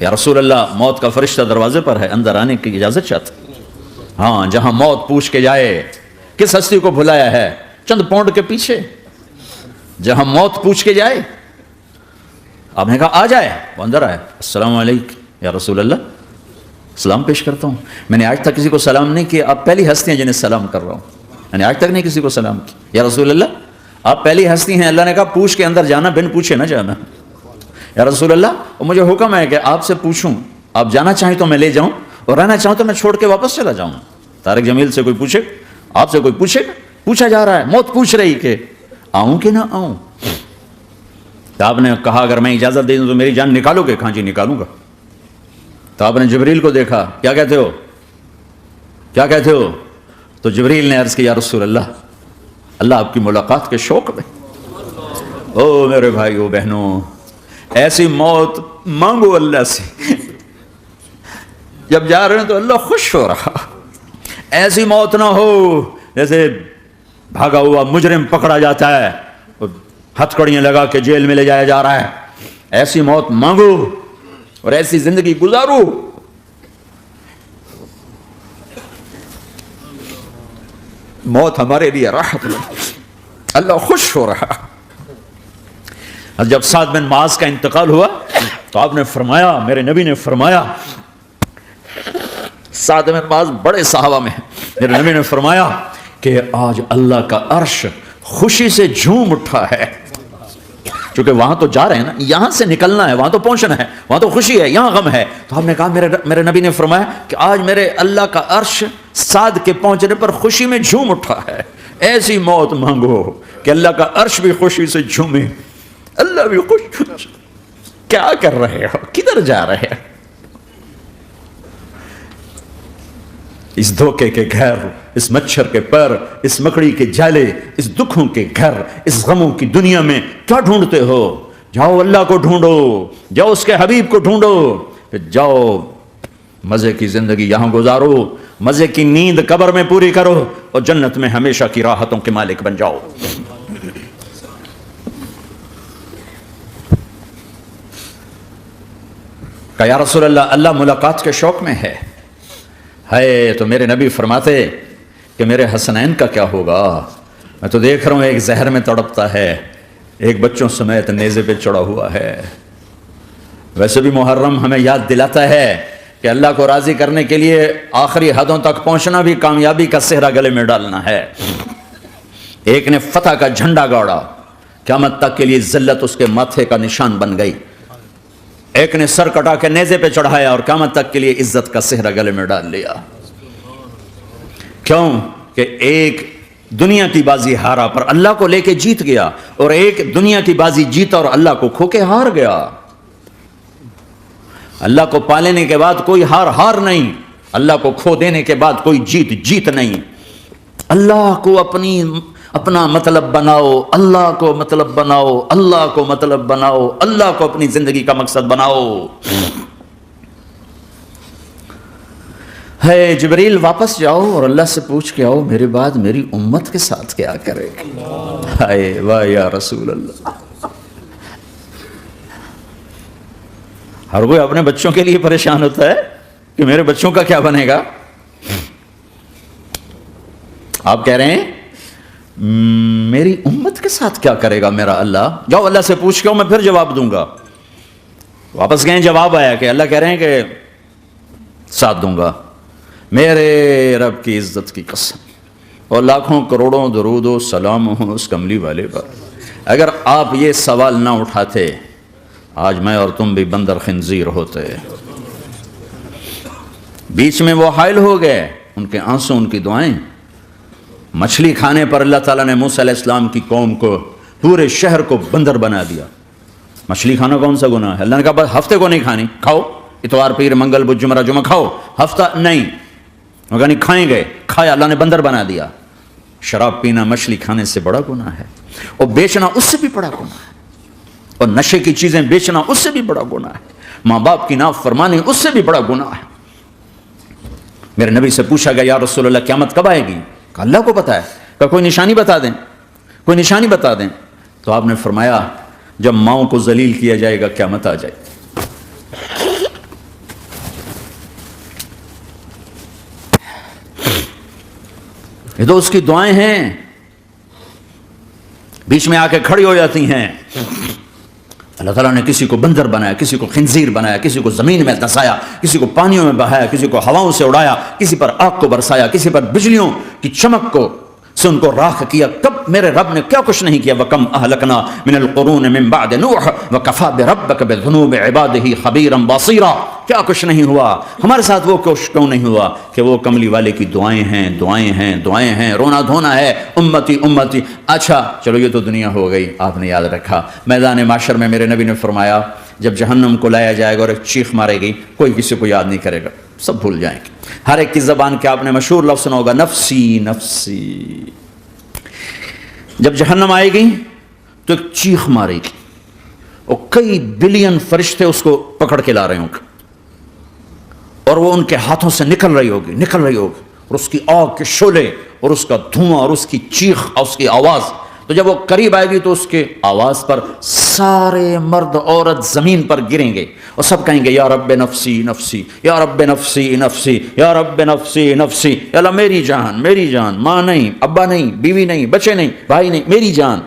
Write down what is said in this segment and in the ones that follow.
یا رسول اللہ موت کا فرشتہ دروازے پر ہے، اندر آنے کی اجازت چاہتا. ہاں، جہاں موت پوچھ کے جائے کس ہستی کو بھلایا ہے، چند پونڈ کے پیچھے جہاں موت پوچھ کے جائے. آپ نے کہا آ جائے، وہ اندر آئے. السلام علیکم یا رسول اللہ، سلام پیش کرتا ہوں. میں نے آج تک کسی کو سلام نہیں کیا، آپ پہلی ہستی ہیں جنہیں سلام کر رہا ہوں. میں نے آج تک نہیں کسی کو سلام کیا. یا رسول اللہ آپ پہلی ہستی ہیں. اللہ نے کہا پوچھ کے اندر جانا، بن پوچھے نہ جانا. یا رسول اللہ مجھے حکم ہے کہ آپ سے پوچھوں، آپ جانا چاہیں تو میں لے جاؤں اور رہنا چاہوں تو میں چھوڑ کے واپس چلا جاؤں. طارق جمیل سے کوئی پوچھے، آپ سے کوئی پوچھے، پوچھا جا رہا ہے، موت پوچھ رہی کہ آؤں کہ نہ آؤں. تو آپ نے کہا اگر میں اجازت دے دوں تو میری جان نکالو گے؟ کہاں جی نکالوں گا. تو آپ نے جبریل کو دیکھا، کیا کہتے ہو، کیا کہتے ہو؟ تو جبریل نے عرض کی یا رسول اللہ، اللہ آپ کی ملاقات کے شوق میں. او میرے بھائیو بہنوں، ایسی موت مانگو اللہ سے. جب جا رہے ہیں تو اللہ خوش ہو رہا. ایسی موت نہ ہو جیسے بھاگا ہوا مجرم پکڑا جاتا ہے، ہتھکڑیاں لگا کے جیل میں لے جایا جا رہا ہے. ایسی موت مانگو اور ایسی زندگی گزارو. موت ہمارے لیے راحت ہے، اللہ خوش ہو رہا. جب سعد بن معاذ کا انتقال ہوا تو آپ نے فرمایا، میرے نبی نے فرمایا، سعد بن معاذ بڑے صحابہ میں ہیں، میرے نبی نے فرمایا کہ آج اللہ کا عرش خوشی سے جھوم اٹھا ہے. چونکہ وہاں تو جا رہے ہیں نا، یہاں سے نکلنا ہے، وہاں تو پہنچنا ہے، وہاں تو خوشی ہے، یہاں غم ہے. تو ہم نے کہا، میرے نبی نے فرمایا کہ آج میرے اللہ کا عرش سعد کے پہنچنے پر خوشی میں جھوم اٹھا ہے. ایسی موت مانگو کہ اللہ کا عرش بھی خوشی سے جھومے، اللہ بھی خوش. کیا کر رہے ہو، کدھر جا رہے ہیں؟ اس دھوکے کے گھر، اس مچھر کے پر، اس مکڑی کے جالے، اس دکھوں کے گھر، اس غموں کی دنیا میں کیا ڈھونڈتے ہو؟ جاؤ اللہ کو ڈھونڈو، جاؤ اس کے حبیب کو ڈھونڈو، پھر جاؤ مزے کی زندگی یہاں گزارو، مزے کی نیند قبر میں پوری کرو اور جنت میں ہمیشہ کی راحتوں کے مالک بن جاؤ. کہ یا رسول اللہ، اللہ ملاقات کے شوق میں ہے. تو میرے نبی فرماتے کہ میرے حسنین کا کیا ہوگا؟ میں تو دیکھ رہا ہوں ایک زہر میں تڑپتا ہے، ایک بچوں سمیت نیزے پہ چڑھا ہوا ہے. ویسے بھی محرم ہمیں یاد دلاتا ہے کہ اللہ کو راضی کرنے کے لیے آخری حدوں تک پہنچنا بھی کامیابی کا صحرا گلے میں ڈالنا ہے. ایک نے فتح کا جھنڈا گاڑا، قیامت تک کے لیے ذلت اس کے ماتھے کا نشان بن گئی. ایک نے سر کٹا کے نیزے پہ چڑھایا اور قیامت تک کے لیے عزت کا صحرا گلے میں ڈال لیا. کیوں کہ ایک دنیا کی بازی ہارا پر اللہ کو لے کے جیت گیا، اور ایک دنیا کی بازی جیتا اور اللہ کو کھو کے ہار گیا. اللہ کو پا لینے کے بعد کوئی ہار نہیں، اللہ کو کھو دینے کے بعد کوئی جیت نہیں. اللہ کو اپنا مطلب بناؤ، اللہ کو مطلب بناؤ، اللہ کو مطلب بناؤ، اللہ کو اپنی زندگی کا مقصد بناؤ. ہے جبریل واپس جاؤ اور اللہ سے پوچھ کے آؤ میرے بعد میری امت کے ساتھ کیا کرے گا. ہائے واہ یا رسول اللہ. ہر کوئی اپنے بچوں کے لیے پریشان ہوتا ہے کہ میرے بچوں کا کیا بنے گا. آپ کہہ رہے ہیں میری امت کے ساتھ کیا کرے گا میرا اللہ. جاؤ اللہ سے پوچھ کے آؤ، میں پھر جواب دوں گا. واپس گئے، جواب آیا کہ اللہ کہہ رہے ہیں کہ ساتھ دوں گا. میرے رب کی عزت کی قسم اور لاکھوں کروڑوں درود و سلام ہوں اس کملی والے پر، اگر آپ یہ سوال نہ اٹھاتے آج میں اور تم بھی بندر خنزیر ہوتے. بیچ میں وہ حائل ہو گئے، ان کے آنسو، ان کی دعائیں. مچھلی کھانے پر اللہ تعالیٰ نے موسیٰ علیہ السلام کی قوم کو، پورے شہر کو بندر بنا دیا. مچھلی کھانا کون سا گناہ ہے؟ اللہ نے کہا بس ہفتے کو نہیں کھانی، کھاؤ، اتوار پیر منگل بدھ جمعہ جمعہ کھاؤ، ہفتہ نہیں. مگر نہیں کھائیں گے، کھایا، اللہ نے بندر بنا دیا. شراب پینا مچھلی کھانے سے بڑا گناہ ہے، اور بیچنا اس سے بھی بڑا گناہ ہے، اور نشے کی چیزیں بیچنا اس سے بھی بڑا گناہ ہے، ماں باپ کی نافرمانی اس سے بھی بڑا گناہ ہے. میرے نبی سے پوچھا گیا یا رسول اللہ قیامت کب آئے گی؟ کہ اللہ کو پتا ہے. کہ کوئی نشانی بتا دیں، کوئی نشانی بتا دیں. تو آپ نے فرمایا جب ماؤں کو ذلیل کیا جائے گا قیامت آ جائے. یہ تو اس کی دعائیں ہیں، بیچ میں آ کے کھڑی ہو جاتی ہیں۔ اللہ تعالیٰ نے کسی کو بندر بنایا، کسی کو خنزیر بنایا، کسی کو زمین میں دھسایا، کسی کو پانیوں میں بہایا، کسی کو ہواؤں سے اڑایا، کسی پر آگ کو برسایا، کسی پر بجلیوں کی چمک کو سے ان کو راکھ کیا۔ کب میرے رب نے کیا کچھ نہیں کیا۔ وَكَمْ أَهْلَكْنَا مِنَ الْقُرُونِ مِنْ بَعْدِ نُوحٍ وَكَفَى بِرَبِّكَ بِذُنُوبِ عِبَادِهِ خَبِيرًا بَصِيرًا۔ کیا کچھ نہیں ہوا ہمارے ساتھ، وہ کچھ کیوں نہیں ہوا کہ وہ کملی والے کی دعائیں ہیں، دعائیں ہیں، دعائیں ہیں، رونا دھونا ہے، امتی امتی۔ اچھا چلو یہ تو دنیا ہو گئی، آپ نے یاد رکھا میدان محشر میں میرے نبی نے فرمایا جب جہنم کو لایا جائے گا اور ایک چیخ مارے گی، کوئی کسی کو یاد نہیں کرے گا، سب بھول جائیں گے۔ ہر ایک کی زبان کے آپ نے مشہور لفظ سنا ہوگا، نفسی نفسی۔ جب جہنم آئے گی تو ایک چیخ مارے گی اور کئی بلین فرشتے اس کو پکڑ کے لا رہے ہوں گے اور وہ ان کے ہاتھوں سے نکل رہی ہوگی اور اس کی آگ کے شعلے اور اس کا دھواں اور اس کی چیخ اور اس کی آواز۔ تو جب وہ قریب آئے گی تو اس کے آواز پر سارے مرد عورت زمین پر گریں گے اور سب کہیں گے یا رب نفسی نفسی، یا رب نفسی نفسی، یا رب نفسی نفسی، یا اللہ میری جان میری جان، ماں نہیں، ابا نہیں، بیوی نہیں، بچے نہیں، بھائی نہیں، میری جان۔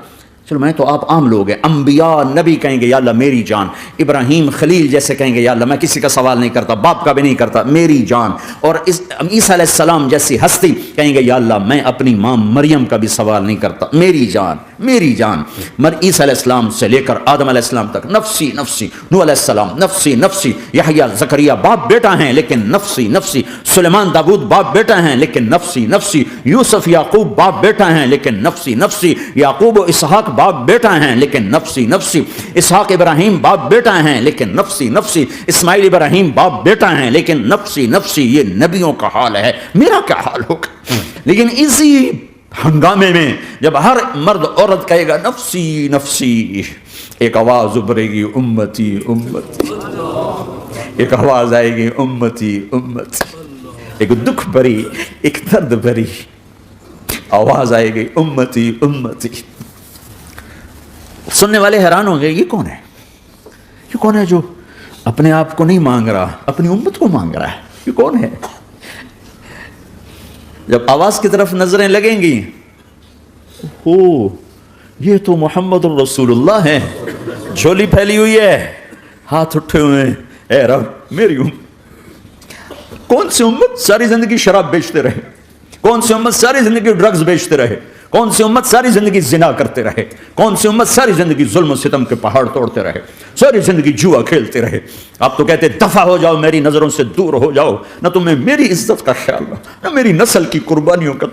چلو میں تو آپ عام لوگ ہیں، انبیاء نبی کہیں گے یا اللہ میری جان، ابراہیم خلیل جیسے کہیں گے یا اللہ میں کسی کا سوال نہیں کرتا، باپ کا بھی نہیں کرتا، میری جان۔ اور عیسیٰ علیہ السلام جیسی ہستی کہیں گے یا اللہ میں اپنی ماں مریم کا بھی سوال نہیں کرتا، میری جان میری جان۔ عیسیٰ علیہ السلام سے لے کر آدم علیہ السلام تک نفسی نفسی، نوح علیہ السلام نفسی نفسی، یحییٰ زکریا باپ بیٹا ہیں لیکن نفسی نفسی، سلیمان داؤد باپ بیٹا ہیں لیکن نفسی نفسی، یوسف یعقوب باپ بیٹا ہیں لیکن نفسی نفسی، یعقوب و اسحاق باپ بیٹا ہیں لیکن نفسی نفسی، اسحاق ابراہیم باپ بیٹا ہیں لیکن نفسی نفسی، اسماعیل ابراہیم باپ بیٹا ہیں لیکن نفسی نفسی۔ یہ نبیوں کا حال ہے، میرا کیا حال ہوگا؟ لیکن اسی ہنگامے میں جب ہر مرد عورت کہے گا نفسی نفسی، ایک آواز ابھرے گی امتی امتی، ایک آواز آئے گی امتی امتی، ایک دکھ بھری ایک درد بھری آواز آئے گی امتی امتی۔ سننے والے حیران ہوں گے یہ کون ہے، یہ کون ہے جو اپنے آپ کو نہیں مانگ رہا، اپنی امت کو مانگ رہا ہے، یہ کون ہے؟ جب آواز کی طرف نظریں لگیں گی، او یہ تو محمد الرسول اللہ ہے، جھولی پھیلی ہوئی ہے، ہاتھ اٹھے ہوئے ہیں، اے رب میری امت۔ کون سی امت ساری زندگی شراب بیچتے رہے، کون سی امت ساری زندگی ڈرگز بیچتے رہے، کون سی امت ساری زندگی زنا کرتے رہے، کون سی امت ساری زندگی ظلم و ستم کے پہاڑ توڑتے رہے، ساری زندگی جوا کھیلتے رہے۔ آپ تو کہتے دفع ہو جاؤ، میری نظروں سے دور ہو جاؤ، نہ تمہیں میری عزت کا خیال نہ میری نسل کی قربانیوں کا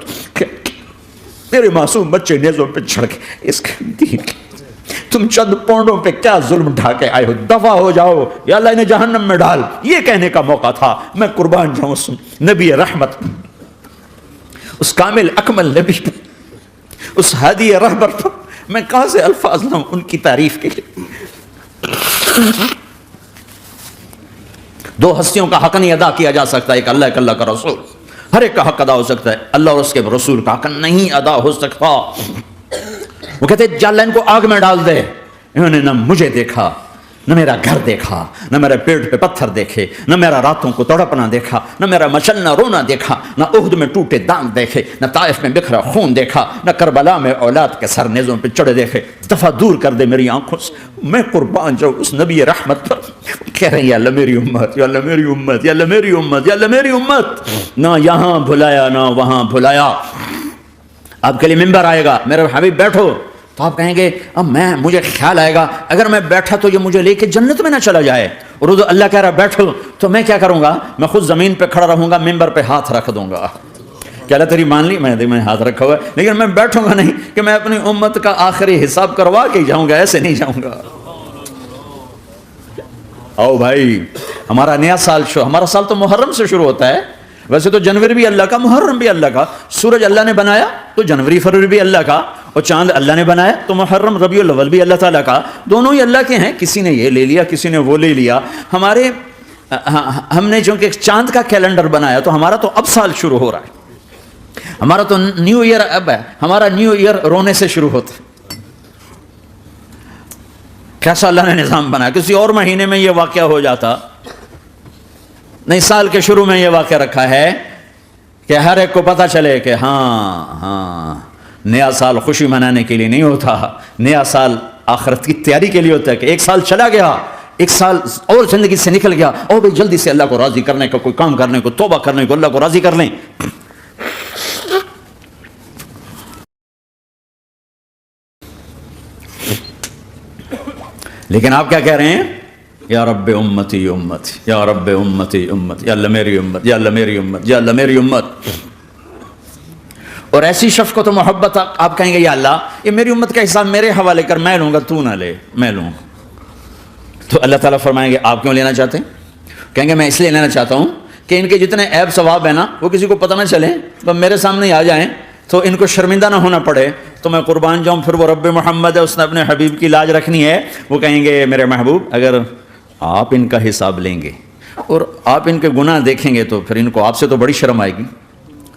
میرے معصوم بچے نیزوں پہ چڑھ کے اس دین تم چند پونڈوں پہ کیا ظلم ڈھا کے آئے ہو، دفع ہو جاؤ یا اللہ انہیں جہنم میں ڈال۔ یہ کہنے کا موقع تھا، میں قربان جاؤں اس نبی رحمت، اس کامل اکمل نبی پہ، اس ہادی رہبر پر میں کہاں سے الفاظ لاؤں ان کی تعریف کے لیے۔ دو ہستیوں کا حق نہیں ادا کیا جا سکتا، ایک اللہ، ایک اللہ کا رسول۔ ہر ایک کا حق ادا ہو سکتا ہے، اللہ اور اس کے رسول کا حق نہیں ادا ہو سکتا۔ وہ کہتے جا اللہ ان کو آگ میں ڈال دے، انہوں نے نہ مجھے دیکھا، نہ میرا گھر دیکھا، نہ میرے پیٹ پہ پتھر دیکھے، نہ میرا راتوں کو تڑپنا دیکھا، نہ میرا مچلنا رونا دیکھا، نہ احد میں ٹوٹے دانت دیکھے، نہ طائف میں بکھرا خون دیکھا، نہ کربلا میں اولاد کے سر نیزوں پہ چڑھے دیکھے۔ دفعہ دور کر دے میری آنکھوں سے، میں قربان جاؤں اس نبی رحمت پر۔ کہہ رہے ہیں یا اللہ میری امت، یا اللہ میری امت، یا اللہ میری امت، یا اللہ میری امت۔ نہ یہاں بھلایا نہ وہاں بھلایا۔ آپ کے لیے ممبر آئے گا، میرے حبیب بیٹھو، تو آپ کہیں گے اب مجھے خیال آئے گا اگر میں بیٹھا تو یہ مجھے لے کے جنت میں نہ چلا جائے، اور اللہ کہہ رہا بیٹھو، تو میں کیا کروں گا؟ میں خود زمین پہ کھڑا رہوں گا، ممبر پہ ہاتھ رکھ دوں گا کہ اللہ تیری مان لی، میں ہاتھ رکھا ہوا ہے، لیکن میں بیٹھوں گا نہیں کہ میں اپنی امت کا آخری حساب کروا کے جاؤں گا، ایسے نہیں جاؤں گا۔ آؤ بھائی، ہمارا نیا سال ہمارا سال تو محرم سے شروع ہوتا ہے، ویسے تو جنوری بھی اللہ کا، محرم بھی اللہ کا، سورج اللہ نے بنایا تو جنوری فروری بھی اللہ کا، اور چاند اللہ نے بنایا تو محرم ربیع الاول بھی اللہ تعالیٰ کا، دونوں ہی اللہ کے ہیں۔ کسی نے یہ لے لیا، کسی نے وہ لے لیا۔ ہم نے چونکہ چاند کا کیلنڈر بنایا تو ہمارا تو اب سال شروع ہو رہا ہے، ہمارا تو نیو ایئر اب ہے، ہمارا نیو ایئر رونے سے شروع ہوتا ہے۔ کیسا اللہ نے نظام بنایا، کسی اور مہینے میں یہ واقعہ ہو جاتا، نہیں سال کے شروع میں یہ واقعہ رکھا ہے کہ ہر ایک کو پتہ چلے کہ ہاں نیا سال خوشی منانے کے لیے نہیں ہوتا، نیا سال آخرت کی تیاری کے لیے ہوتا ہے کہ ایک سال چلا گیا، ایک سال اور زندگی سے نکل گیا، اور بھائی جلدی سے اللہ کو راضی کرنے کا کوئی کام کرنے کو، توبہ کرنے کو، اللہ کو راضی کر لیں۔ لیکن آپ کیا کہہ رہے ہیں؟ یا رب امتی امتی، یا رب امتی امتی، یا اللہ میری امت، یا اللہ میری امت، یا اللہ میری امت۔ اور ایسی شفقت و محبت آپ کہیں گے یا اللہ یہ میری امت کا حساب میرے حوالے کر، میں لوں گا، تو نہ لے، میں لوں۔ تو اللہ تعالیٰ فرمائیں گے آپ کیوں لینا چاہتے ہیں؟ کہیں گے میں اس لیے لینا چاہتا ہوں کہ ان کے جتنے عیب ثواب ہیں نا وہ کسی کو پتہ نہ چلے، بس میرے سامنے ہی آ جائیں تو ان کو شرمندہ نہ ہونا پڑے، تو میں قربان جاؤں۔ پھر وہ رب محمد ہے، اس نے اپنے حبیب کی لاج رکھنی ہے، وہ کہیں گے میرے محبوب اگر آپ ان کا حساب لیں گے اور آپ ان کے گناہ دیکھیں گے تو پھر ان کو آپ سے تو بڑی شرم آئے گی،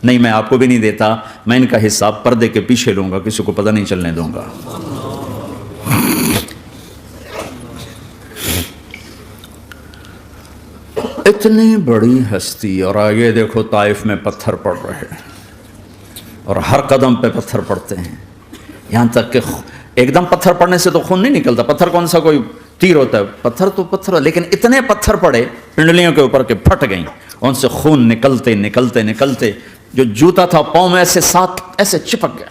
نہیں میں آپ کو بھی نہیں دیتا، میں ان کا حساب پردے کے پیچھے لوں گا، کسی کو پتہ نہیں چلنے دوں گا۔ اتنی بڑی ہستی، اور آگے دیکھو طائف میں پتھر پڑ رہے ہیں اور ہر قدم پہ پتھر پڑتے ہیں، یہاں تک کہ ایک دم پتھر پڑنے سے تو خون نہیں نکلتا، پتھر کون سا کوئی تیر ہوتا ہے، پتھر تو پتھر، لیکن اتنے پتھر پڑے پنڈلیوں کے اوپر کہ پھٹ گئیں، ان سے خون نکلتے نکلتے نکلتے جو جوتا تھا پاؤں میں ایسے ساتھ ایسے چپک گیا،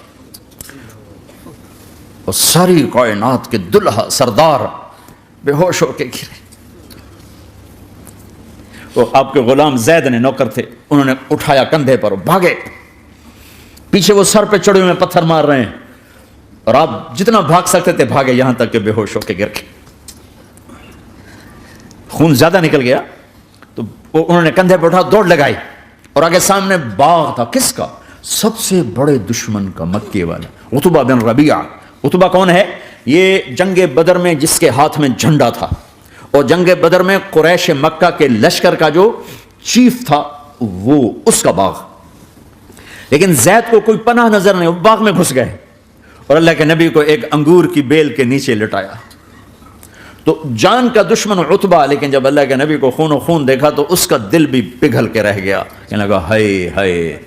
اور ساری کائنات کے دلہا سردار بے ہوش ہو کے گرے۔ تو آپ کے غلام زید نے نوکر تھے، انہوں نے اٹھایا کندھے پر، بھاگے، پیچھے وہ سر پہ چڑھے ہوئے پتھر مار رہے ہیں، اور آپ جتنا بھاگ سکتے تھے بھاگے، یہاں تک کہ بے ہوش ہو کے گر گئے، خون زیادہ نکل گیا۔ تو انہوں نے کندھے پہ اٹھا دوڑ لگائی، اور آگے سامنے باغ تھا، کس کا؟ سب سے بڑے دشمن کا، مکے والا عتبہ بن ربیعہ۔ عتبہ کون ہے؟ یہ جنگ بدر میں جس کے ہاتھ میں جھنڈا تھا، اور جنگ بدر میں قریش مکہ کے لشکر کا جو چیف تھا وہ اس کا باغ۔ لیکن زید کو کوئی پناہ نظر نہیں، وہ باغ میں گھس گئے اور اللہ کے نبی کو ایک انگور کی بیل کے نیچے لٹایا۔ تو جان کا دشمن عتبہ، لیکن جب اللہ کے نبی کو خون و خون دیکھا تو اس کا دل بھی پگھل کے رہ گیا، کہنے لگا ہائے ہائے،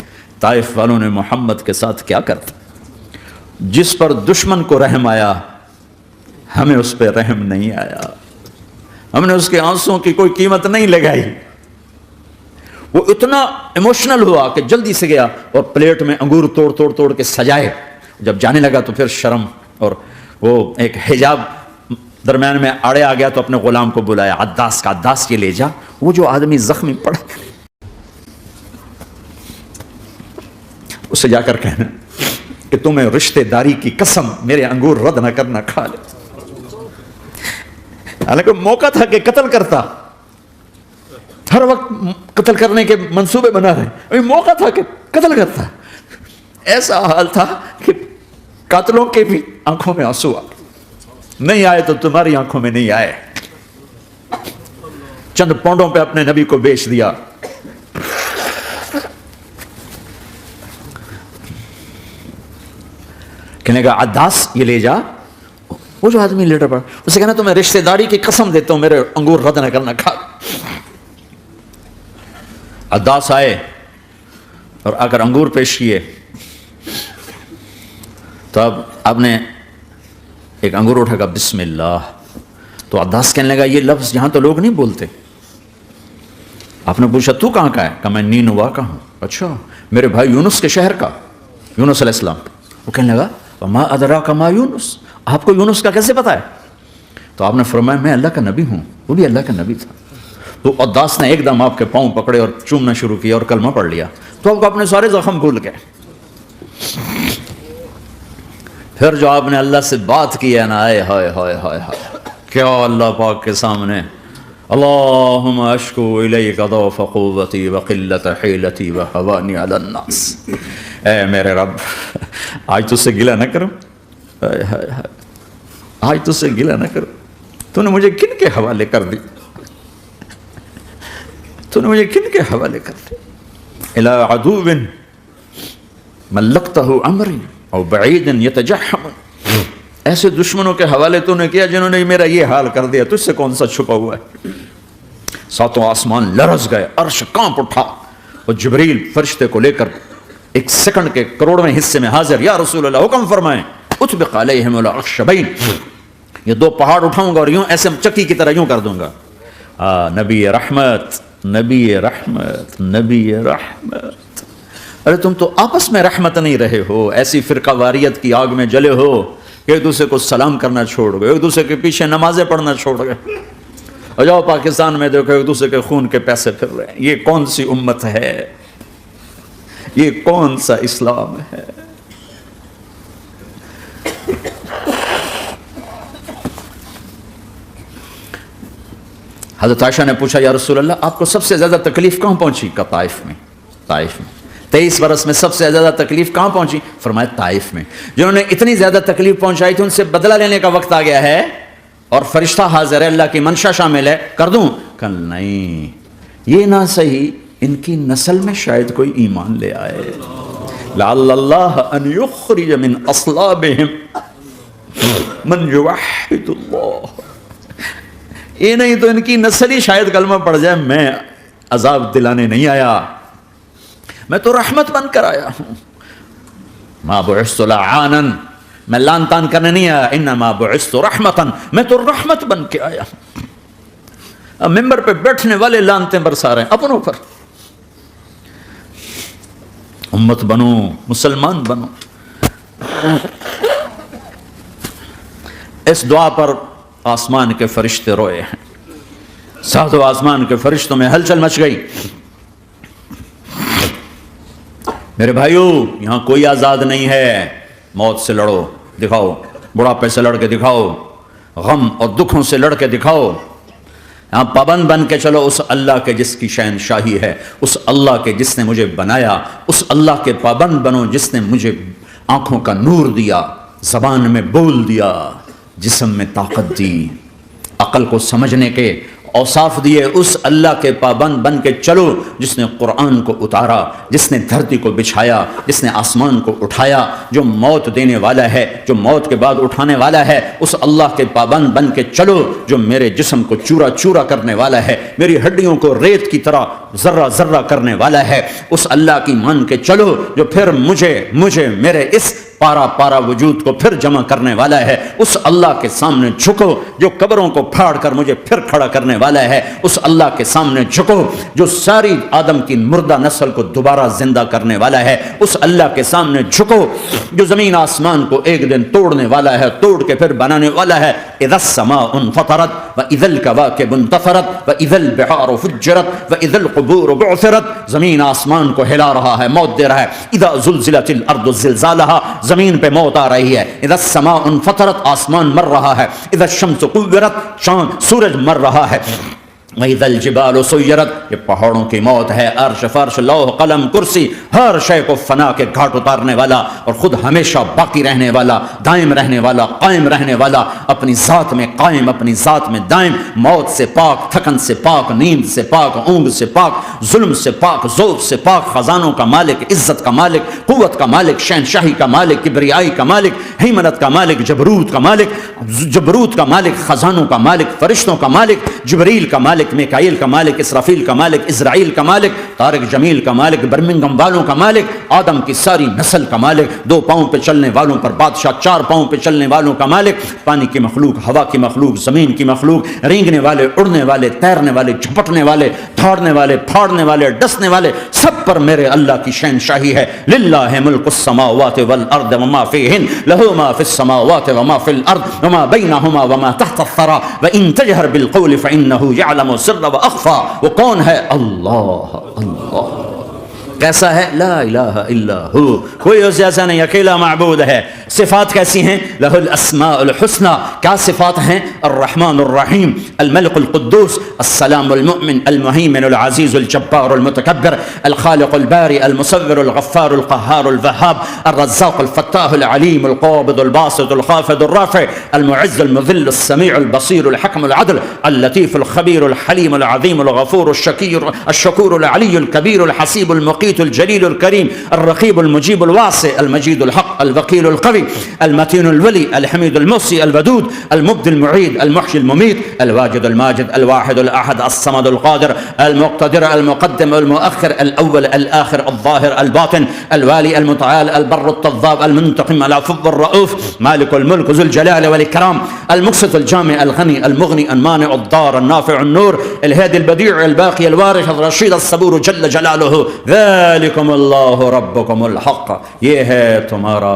طائف والوں نے محمد کے ساتھ کیا کرتا، جس پر دشمن کو رحم آیا ہمیں اس پہ رحم نہیں آیا، ہم نے اس کے آنسوں کی کوئی قیمت نہیں لگائی۔ وہ اتنا ایموشنل ہوا کہ جلدی سے گیا اور پلیٹ میں انگور توڑ توڑ توڑ کے سجائے، جب جانے لگا تو پھر شرم اور وہ ایک حجاب درمیان میں آڑے آ گیا، تو اپنے غلام کو بلایا، عداس کا، عداس کے لے جا وہ جو آدمی زخمی پڑا، اسے جا کر کہنا کہ تمہیں رشتہ داری کی قسم میرے انگور رد نہ کرنا، کھا لے۔ حالانکہ موقع تھا کہ قتل کرتا، ہر وقت قتل کرنے کے منصوبے بنا رہے، موقع تھا کہ قتل کرتا، ایسا حال تھا کہ قاتلوں کے بھی آنکھوں میں آنسو آ نہیں آئے تو تمہاری آنکھوں میں نہیں آئے۔ چند پونڈوں پہ اپنے نبی کو بیچ دیا۔ کہنے کا عداس یہ لے جا، وہ جو آدمی لیٹر پڑا، اسے کہنا تمہیں رشتہ داری کی قسم دیتا ہوں میرے انگور رد نہ کرنا، کھا۔ عداس آئے اور آ کر انگور پیش کیے، تو اب آپ نے ایک انگور اٹھا کر بسم اللہ، تو عداس کہنے لگا یہ لفظ یہاں تو لوگ نہیں بولتے۔ آپ نے پوچھا تو کہاں کا ہے؟ کہا میں نینوا کا ہوں۔ اچھا، میرے بھائی یونس کے شہر کا، یونس علیہ السلام۔ وہ کہنے لگا وما ادراک ما یونس، آپ کو یونس کا کیسے پتا ہے؟ تو آپ نے فرمایا میں اللہ کا نبی ہوں، وہ بھی اللہ کا نبی تھا۔ تو عداس نے ایک دم آپ کے پاؤں پکڑے اور چومنا شروع کیا اور کلمہ پڑھ لیا، تو آپ کو اپنے سارے زخم بھول گئے۔ پھر جو آپ نے اللہ سے بات کی ہے نا، آئے ہائے ہائے ہائے ہائے، کیا اللہ پاک کے سامنے، اللہم اشکو الیک ضعف قوتی وقلت حیلتی وہوانی علی الناس، اے میرے رب آج تجھ سے گلہ نہ کروں، آج تجھ سے گلہ نہ کروں، تو نے مجھے کن کے حوالے کر دی، تو نے مجھے کن کے حوالے کر دی، الی عدو ملکتہ امری او بعید یتجحم، ایسے دشمنوں کے حوالے تو نے کیا جنہوں نے میرا یہ حال کر دیا، تجھ سے کون سا چھپا ہوا ہے۔ ساتوں آسمان لرز گئے، عرش کانپ اٹھا، اور جبریل فرشتے کو لے کر ایک سیکنڈ کے کروڑویں حصے میں حاضر، یا رسول اللہ حکم فرمائیں، اطبق علیہم الاخشبین، یہ دو پہاڑ اٹھاؤں گا اور یوں ایسے چکی کی طرح یوں کر دوں گا۔ نبی رحمت، نبی رحمت، نبی رحمت۔ ارے تم تو آپس میں رحمت نہیں رہے ہو، ایسی فرقہ واریت کی آگ میں جلے ہو کہ ایک دوسرے کو سلام کرنا چھوڑ گئے، ایک دوسرے کے پیچھے نمازیں پڑھنا چھوڑ گئے۔ اور جاؤ پاکستان میں دیکھو ایک دوسرے کے خون کے پیسے پھر رہے ہیں۔ یہ کون سی امت ہے؟ یہ کون سا اسلام ہے؟ حضرت عائشہ نے پوچھا یا رسول اللہ آپ کو سب سے زیادہ تکلیف کہاں پہنچی؟ کہ طائف میں۔ طائف میں 23 برس میں سب سے زیادہ تکلیف کہاں پہنچی؟ فرمایا طائف میں۔ جنہوں نے اتنی زیادہ تکلیف پہنچائی تھی ان سے بدلہ لینے کا وقت آ گیا ہے اور فرشتہ حاضر ہے، اللہ کی منشا شامل ہے، کر دوں؟ کہ نہیں، یہ نہ صحیح، ان کی نسل میں شاید کوئی ایمان لے آئے، لعل اللہ ان یخرج من اصلابہم من یوحد اللہ، یہ نہیں تو ان کی نسل ہی شاید کلمہ پڑ جائے۔ میں عذاب دلانے نہیں آیا، میں تو رحمت بن کر آیا ہوں۔ ما بعثت لعانا، میں لان تان کرنے نہیں آیا، انما بعثت رحمتا، میں تو رحمت بن کے آیا ہوں۔ اب ممبر پہ بیٹھنے والے لانتیں برسا رہے ہیں اپنوں پر۔ امت بنو، مسلمان بنو۔ اس دعا پر آسمان کے فرشتے روئے ہیں، ساتوں آسمان کے فرشتوں میں ہلچل مچ گئی۔ میرے بھائیو، یہاں کوئی آزاد نہیں ہے، موت سے لڑو، دکھاؤ، بڑھاپے سے لڑ کے دکھاؤ، غم اور دکھوں سے لڑ کے دکھاؤ۔ یہاں پابند بن کے چلو اس اللہ کے جس کی شہنشاہی ہے، اس اللہ کے جس نے مجھے بنایا، اس اللہ کے پابند بنو جس نے مجھے آنکھوں کا نور دیا، زبان میں بول دیا، جسم میں طاقت دی، عقل کو سمجھنے کے اوصاف دیے۔ اس اللہ کے پابند بن کے چلو جس نے قرآن کو اتارا، جس نے دھرتی کو بچھایا، جس نے آسمان کو اٹھایا، جو موت دینے والا ہے، جو موت کے بعد اٹھانے والا ہے۔ اس اللہ کے پابند بن کے چلو جو میرے جسم کو چورا چورا کرنے والا ہے، میری ہڈیوں کو ریت کی طرح ذرہ ذرہ کرنے والا ہے۔ اس اللہ کی مان کے چلو جو پھر مجھے میرے اس پارا پارا وجود کو پھر جمع کرنے والا ہے۔ اس اللہ کے سامنے جھکو جو قبروں کو پھاڑ کر مجھے پھر کھڑا کرنے والا ہے۔ اس اللہ کے سامنے جھکو جو ساری آدم کی مردہ نسل کو دوبارہ زندہ کرنے والا ہے۔ اس اللہ کے سامنے جھکو جو زمین آسمان کو ایک دن توڑنے والا ہے، توڑ کے پھر بنانے والا ہے۔ اذا السماء انفطرت واذا الكواكب انتثرت واذا البحار فجرت واذا القبور بعثرت، زمین آسمان کو ہلا رہا ہے، موت دے رہا ہے۔ اذا زلزلت الارض زلزالها، زمین پہ موت آ رہی ہے۔ اذا السماء انفطرت، آسمان مر رہا ہے۔ اذا الشمس كورت، چاند سورج مر رہا ہے۔ وَإِذَا الْجِبَالُ سُيِّرَتْ، یہ پہاڑوں کی موت ہے۔ عرش فرش لوح قلم کرسی، ہر شے کو فنا کے گھاٹ اتارنے والا اور خود ہمیشہ باقی رہنے والا، دائم رہنے والا، قائم رہنے والا، اپنی ذات میں قائم، اپنی ذات میں دائم، موت سے پاک، تھکن سے پاک، نیند سے پاک، اونگ سے پاک، ظلم سے پاک، ذوق سے پاک، خزانوں کا مالک، عزت کا مالک، قوت کا مالک، شہنشاہی کا مالک، کبریائی کا مالک، حیمنت کا مالک، جبروت کا مالک، خزانوں کا مالک، فرشتوں کا مالک، جبریل کا مالک، میکائیل کا مالک، اسرافیل کا مالک، اسرائیل کا مالک، طارق جمیل کا مالک، برمنگم والوں کا مالک، آدم کی ساری نسل کا مالک، 2 پاؤں پہ چلنے والوں پر بادشاہ، 4 پاؤں پہ چلنے والوں کا مالک، پانی کی مخلوق، ہوا کی مخلوق، زمین کی مخلوق، رینگنے والے، اڑنے والے، تیرنے والے، جھپٹنے والے، دھاڑنے والے، پھاڑنے والے، ڈسنے والے، سب پر میرے اللہ کی شہنشاہی ہے۔ للہ ملک السماوات والارض وما فیہن، لہ ما فی السماوات وما فی الارض وما بینہما وما تحت الثری وان تجہر بالقول فانہ یعلم سر و اخفا۔ وہ کون ہے؟ اللہ۔ اللہ کیسا ہے؟ لا الہ الا ہو، کوئی اس جیسا نہیں، اکیلا معبود ہے۔ صفات کیسی ہیں؟ لہ الاسماء الحسنى، کیا صفات ہیں؟ الرحمن الرحیم، الملک القدوس، السلام المؤمن، المہیمن العزیز الجبار المتکبر، الخالق البارئ المصور الغفار القہار الوہاب، الرزاق الفتاح العلیم القابض الباسط الخافض الرافع، المعز المذل السمیع البصیر الحکم العدل، اللطیف الخبیر الحلیم العظیم الغفور الشکور العلی الکبیر الحسیب المقیم المقيت الجليل الكريم الرقيب المجيب الواسع المجيد الحق الوكيل القوي المتين الولي الحميد المحصي الودود المبدي المعيد المحيي المميت الواجد الماجد الواحد الأحد الصمد القادر المقتدر المقدم المؤخر الأول الآخر الظاهر الباطن الوالي المتعال البر التضاب المنتقم العفو الرؤوف مالك الملك ذو الجلال والإكرام المقسط الجامع الغني المغني المانع الضار النافع النور الهادي البديع الباقي الوارث الرشيد الصبور جل جلاله ذلكم اللہ ربکم الحق، یہ ہے تمہارا